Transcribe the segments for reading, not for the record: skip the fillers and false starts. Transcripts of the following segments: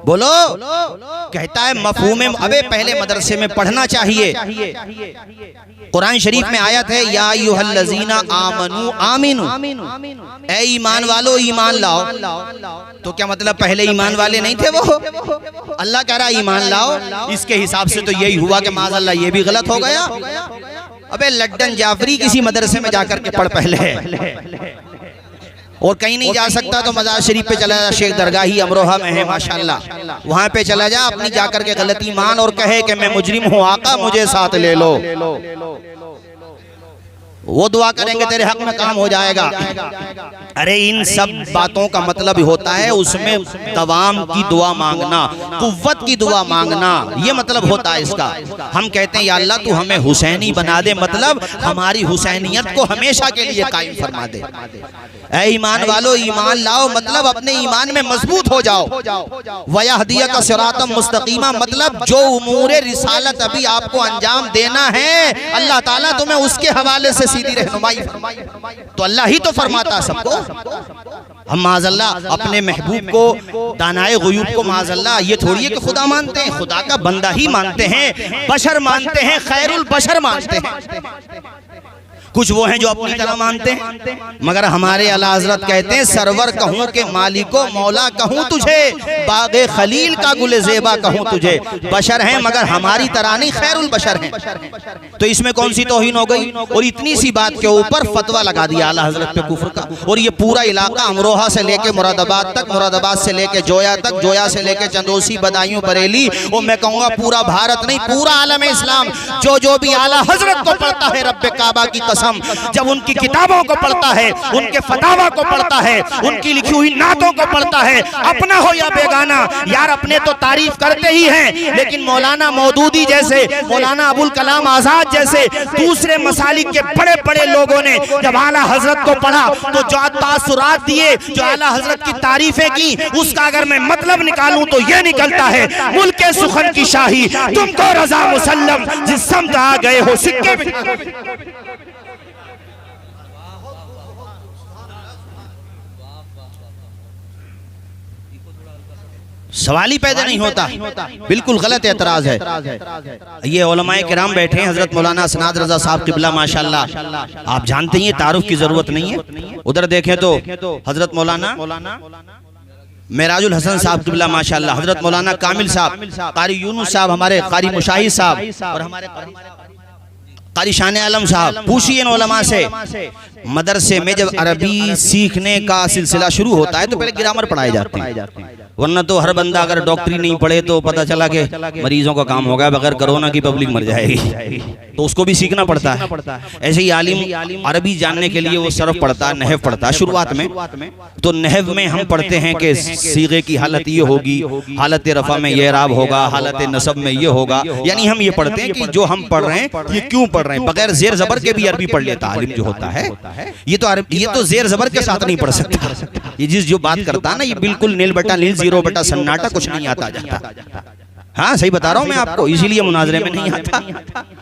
बोलो। कहता है मफहूम, अबे पहले मदरसे में पढ़ना चाहिए। कुरान शरीफ में आयत है या अय्युहल्लज़ीना आमनू आमिनू, ऐ ईमान वालो ईमान लाओ। तो क्या मतलब पहले ईमान वाले नहीं थे वो? अल्लाह कह रहा ईमान लाओ। इसके हिसाब से तो यही हुआ कि माज़अल्लाह ये भी गलत हो गया। अबे लड्डन जाफरी किसी मदरसे में जाकर के पढ़ पहले, और कहीं नहीं जा सकता तो मज़ार शरीफ पे चला जा, शेख दरगाही अमरोहा में है माशाल्लाह, वहां पे चला जा, अपनी जाकर के गलती मान और कहे कि मैं मुजरिम हूँ आका मुझे साथ ले लो। वो दुआ करेंगे तेरे हक में काम हो जाएगा। अरे इन सब बातों का मतलब होता है उसमें तवाम की दुआ मांगना, कुव्वत की दुआ मांगना, ये मतलब होता है इसका। हम कहते हैं या अल्लाह तू हमें हुसैनी बना दे, मतलब हमारी हुसैनियत को हमेशा के लिए कायम फरमा दे। ऐ ईमान वालो ईमान लाओ, मतलब अपने ईमान में मजबूत हो जाओ। वयहदिया का सिरातम मुस्तकीमा, मतलब जो उमूरे रिसालत अभी आपको अंजाम देना है अल्लाह ताला तुम्हें उसके हवाले से सीधी रहनुमाई फरमाई। तो अल्लाह ही तो फरमाता सबको। हम माज़अल्लाह अपने महबूब को, दानाए गुयूब को माज़अल्लाह ये थोड़ी है कि खुदा मानते हैं, खुदा का बंदा ही मानते हैं, बशर मानते हैं, खैरुल बशर मानते हैं। कुछ वो हैं जो अपनी तरह मानते हैं, मगर हमारे आला हज़रत कहते हैं सरवर कहूँ के मालिको मौला कहूँ तुझे, बागे खलील का गुले ज़ेबा कहूँ तुझे। बशर हैं मगर हमारी तरह नहीं, खैरुल बशर हैं। तो इसमें कौन सी तौहीन हो गई? और इतनी सी बात के ऊपर फतवा लगा दिया आला हज़रत पे कुफ्र का। और ये पूरा इलाका अमरोहा से लेके मुरादाबाद तक, मुरादाबाद से लेके जोया तक, जोया से लेके चंदोसी, बदायूं, बरेली, और मैं कहूँगा पूरा भारत नहीं पूरा आलम इस्लाम जो भी आला हज़रत को पढ़ता है रब्बे काबा की कसम, जब उनकी किताबों को पढ़ता है, उनके फतावा को पढ़ता है, उनकी लिखी हुई नातों को पढ़ता है, अपना हो या बेगाना, यार अपने तो तारीफ करते ही हैं, लेकिन मौलाना मौदूदी जैसे, मौलाना अबुल कलाम आजाद जैसे दूसरे मसालिक के बड़े बड़े लोगों ने जब आला हजरत को पढ़ा तो जो तासुरात दिए, जो आला हजरत की तारीफें की, उसका अगर मैं मतलब निकालूं तो ये निकलता है मुल्के सुखन की शाही तुमको रजा मुसल्लम जिस समझ आ गए हो सिक्के। सवाल ही पैदा नहीं होता, बिल्कुल गलत एतराज है। ये उलमाए किराम बैठे हैं, हजरत मौलाना सनाद रजा साहब किबला माशाल्लाह, आप जानते हैं तारुफ की जरूरत नहीं है। उधर देखें तो हजरत मौलाना मेराजुल हसन साहब किबला माशाल्लाह, हजरत मौलाना कामिल साहब, कारी यूनुस साहब, हमारे कारी मुशाहिद साहब, और हमारे कारी शान आलम साहब। पूछिए इन उलमा से, मदरसे में जब अरबी सीखने का सिलसिला शुरू होता है तो पहले ग्रामर पढ़ाए जाते हैं, वरना तो हर बंदा अगर डॉक्टरी नहीं पढ़े तो पता चला कि मरीजों का काम होगा, बगैर कोरोना की पब्लिक मर जाएगी, तो उसको भी सीखना पड़ता है। ऐसे ही आलिम अरबी जानने के लिए वो सरफ पढ़ता है, नहव पढ़ता है शुरुआत में। तो नहव में हम पढ़ते हैं कि सीगे की हालत ये होगी, हालत रफा में ये राब होगा, हालत नसब में ये होगा, यानी हम ये पढ़ते हैं कि जो हम पढ़ रहे हैं ये क्यों पढ़ रहे हैं। बगैर जेर जबर के भी अरबी पढ़ लेता आलिम जो होता है, ये तो जेर जबर के साथ नहीं पढ़ सकता। ये जिस जो बात करता है ना, ये बिल्कुल नील बटा नील, जीरो बटा सन्नाटा, कुछ नहीं आता जाता। हाँ सही बता रहा हूँ मैं आपको, इसीलिए मुनाजरे में नहीं आता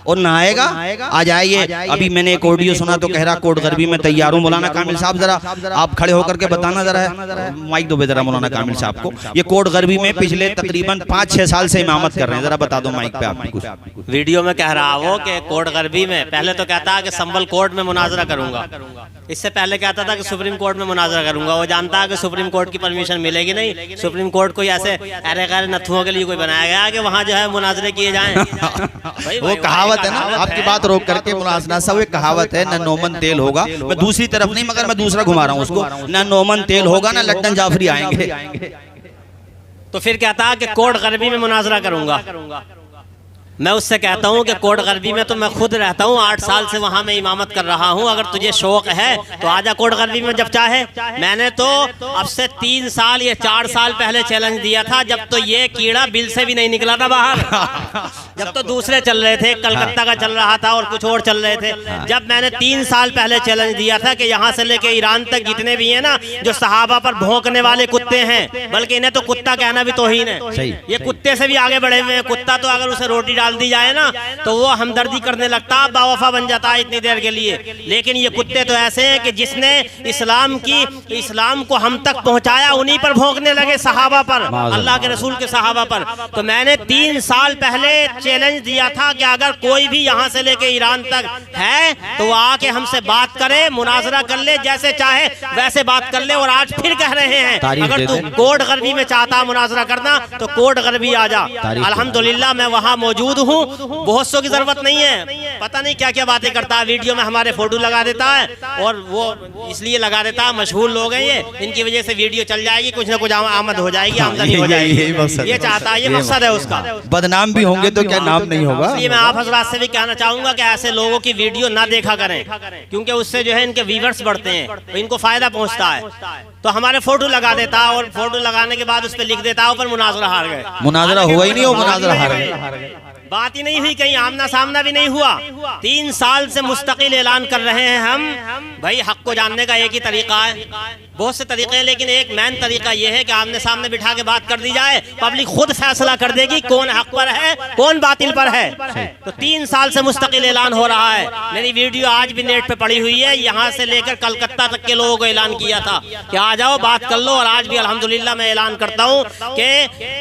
और ना आएगा। आ जाइए, अभी मैंने एक ऑडियो सुना तो कह रहा कोट गरबी में तैयार हूँ। मौलाना कामिल साहब जरा आप खड़े होकर के बताना, जरा माइक दो जरा मौलाना कामिल साहब को। ये कोट गरबी में पिछले तकरीबन 5-6 साल से इमामत कर रहे हैं, जरा बता दो माइक पे आप कुछ। वीडियो में कह रहा वो कि कोट गरबी में पहले तो कहता है कि संभल कोर्ट में मुनाजरा करूंगा, इससे पहले कहता था कि सुप्रीम कोर्ट में मुनाजरा करूंगा। वो जानता है कि सुप्रीम कोर्ट की परमिशन मिलेगी नहीं, सुप्रीम कोर्ट कोई ऐसे अरे गैर नथुओं के लिए कोई बनाया गया कि वहाँ जो है मुनाजरे किए जाएं। वो कहावत है ना, आपकी बात रोक करके मुनाजरा सा, वो कहावत है, न नोमन तेल होगा, मैं दूसरी तरफ नहीं मगर मैं दूसरा घुमा रहा हूँ उसको, न नोमन तेल होगा न लड्डन जाफरी आएंगे। तो फिर कहता है कि कोर्ट गरबी में मुनाजरा करूंगा। मैं उससे कहता हूँ कि कोट गरबी में तो मैं खुद रहता हूँ, 8 साल से वहाँ मैं इमामत कर रहा हूँ। अगर तुझे शौक है तो आजा कोट गरबी में जब चाहे। मैंने तो अब से 3 साल या 4 साल पहले चैलेंज दिया था, जब तो ये कीड़ा बिल से भी नहीं निकला था बाहर, जब तो दूसरे चल रहे थे, कलकत्ता का चल रहा था और कुछ और चल रहे थे। जब मैंने 3 साल पहले चैलेंज दिया था कि यहाँ से लेके ईरान तक जितने भी है ना जो सहाबा पर भौंकने वाले कुत्ते हैं, बल्कि इन्हें तो कुत्ता कहना भी तौहीन है, ये कुत्ते से भी आगे बढ़े हुए हैं। कुत्ता तो अगर उसे रोटी डाल दी जाए ना तो वो हमदर्दी करने लगता, बावफा बन जाता है इतनी देर के लिए। लेकिन ये कुत्ते तो ऐसे हैं कि जिसने इस्लाम को हम तक पहुंचाया उन्हीं पर भौंकने लगे, सहाबा पर, अल्लाह के रसूल के सहाबा पर। तो मैंने 3 साल पहले चैलेंज दिया था कि अगर कोई भी यहाँ से लेके ईरान तक है तो वो आके हमसे बात करे, मुनाजरा कर ले, जैसे चाहे वैसे बात कर ले। और आज फिर कह रहे हैं अगर तू कोट गरबी में चाहता मुनाजरा करना तो कोट गरबी आ जा। अल्हम्दुलिल्लाह मैं वहाँ मौजूद हूँ। बहुत सौ की जरूरत नहीं है, पता नहीं क्या क्या बातें करता है, वीडियो में हमारे फोटो लगा देता है और वो इसलिए लगा देता है, मशहूर लोग हैं ये, इनकी वजह से वीडियो चल जाएगी, कुछ ना कुछ आमद हो जाएगी, आमदनी हो जाएगी, ये चाहता है, ये मकसद है उसका। बदनाम भी होंगे तो क्या नाम नहीं होगा। इसलिए मैं आप हजरात से भी कहना चाहूंगा कि ऐसे लोगों की वीडियो ना देखा करें, क्योंकि उससे जो है इनके व्यूअर्स बढ़ते हैं, तो इनको फायदा पहुंचता है। तो हमारे फोटो लगा देता और फोटो लगाने के बाद उस पर लिख देता ऊपर मुनाजरा हार गए। मुनाजरा हुआ ही नहीं, वो मुनाजरा हार गए, बात ही नहीं हुई, कहीं आमना सामना भी नहीं हुआ। 3 साल से मुस्तकिल ऐलान कर रहे हैं हम। भाई हक को जानने का एक ही तरीका है, बहुत से तरीके हैं, लेकिन एक मेन तरीका यह है कि आमने सामने बिठा के बात कर दी जाए, पब्लिक खुद फैसला कर देगी कौन हक पर है कौन बातिल पर है। तो 3 साल से मुस्तकिल ऐलान हो रहा है। मेरी वीडियो आज भी नेट पे पड़ी हुई है, यहाँ से लेकर कलकत्ता तक के लोगों को ऐलान किया था कि आ जाओ बात कर लो। और आज भी अल्हम्दुलिल्लाह मैं ऐलान करता हूँ कि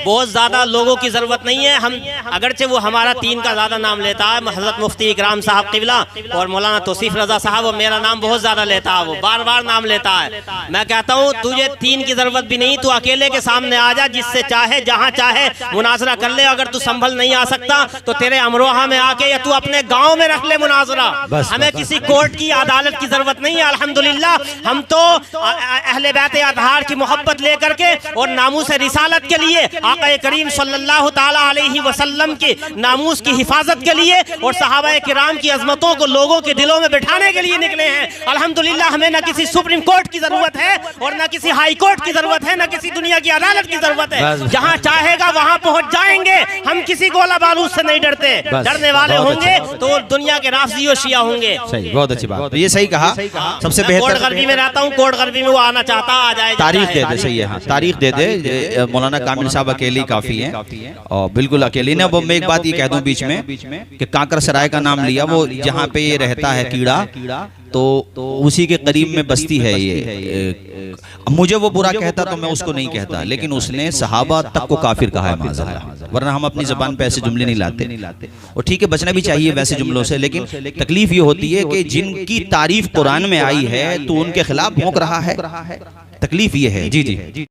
बहुत ज्यादा लोगों की जरूरत नहीं है। हम अगरचे वो हमारा 3 का ज्यादा नाम लेता है, हजरत मुफ्ती इकराम साहब किबला और मौलाना तौसीफ रजा साहब, वो मेरा नाम बहुत ज्यादा लेता है, वो बार बार नाम लेता है। मैं कहता हूँ तुझे 3 की जरूरत भी नहीं, तू अकेले के सामने आ जा, जिससे चाहे जहाँ चाहे मुनाजरा कर ले। अगर तू संभल नहीं आ सकता तो तेरे अमरोहा में आके या तू अपने गांव में रख ले मुनाजरा। हमें किसी कोर्ट की अदालत की जरूरत नहीं है। अल्हम्दुलिल्लाह हम तो अहले बैत अतहार की मोहब्बत लेकर के और नामूस रिसालत के लिए, आका करीम सल्लल्लाहु ताला अलैहि वसल्लम के नामूस की हिफाजत के लिए और सहाबा किराम की अजमतों को लोगों के दिलों में बिठाने के लिए निकले हैं। अल्हम्दुलिल्लाह हमें न किसी सुप्रीम कोर्ट की जरूरत है और न किसी हाई कोर्ट की जरूरत है, न किसी दुनिया की अदालत की जरूरत है। जहां चाहेगा वहां पहुंच जाएंगे। हम किसी गोला बारूद से नहीं डरते, डरने वाले होंगे तो दुनिया के राफजी और शिया होंगे। सही, बहुत अच्छी बात, ये सही कहा। सबसे बेहतर कोट गरबी में रहता हूँ, कोट गरबी में वो आना चाहता आ जाए, तारीख दे दे। सही है, हाँ तारीख दे दे। मौलाना कामिल साहब अकेले काफी हैं और बिल्कुल अकेले ने। अब मैं एक बात ये कह दूं बीच में कि काकर सराय का नाम लिया, वो जहाँ पे ये रहता है कीड़ा, तो उसी के करीब में बस्ती है ये। मुझे वो बुरा कहता तो मैं उसको नहीं कहता, लेकिन उसने सहाबा तक को काफिर कहा है माज़अल्लाह, वरना हम अपनी जबान पे ऐसे जुमले नहीं लाते। और ठीक है बचना भी चाहिए वैसे जुमलों से, लेकिन तकलीफ ये होती है कि जिनकी तारीफ कुरान में आई है तो उनके खिलाफ भौंक रहा है। तकलीफ ये है। जी जी।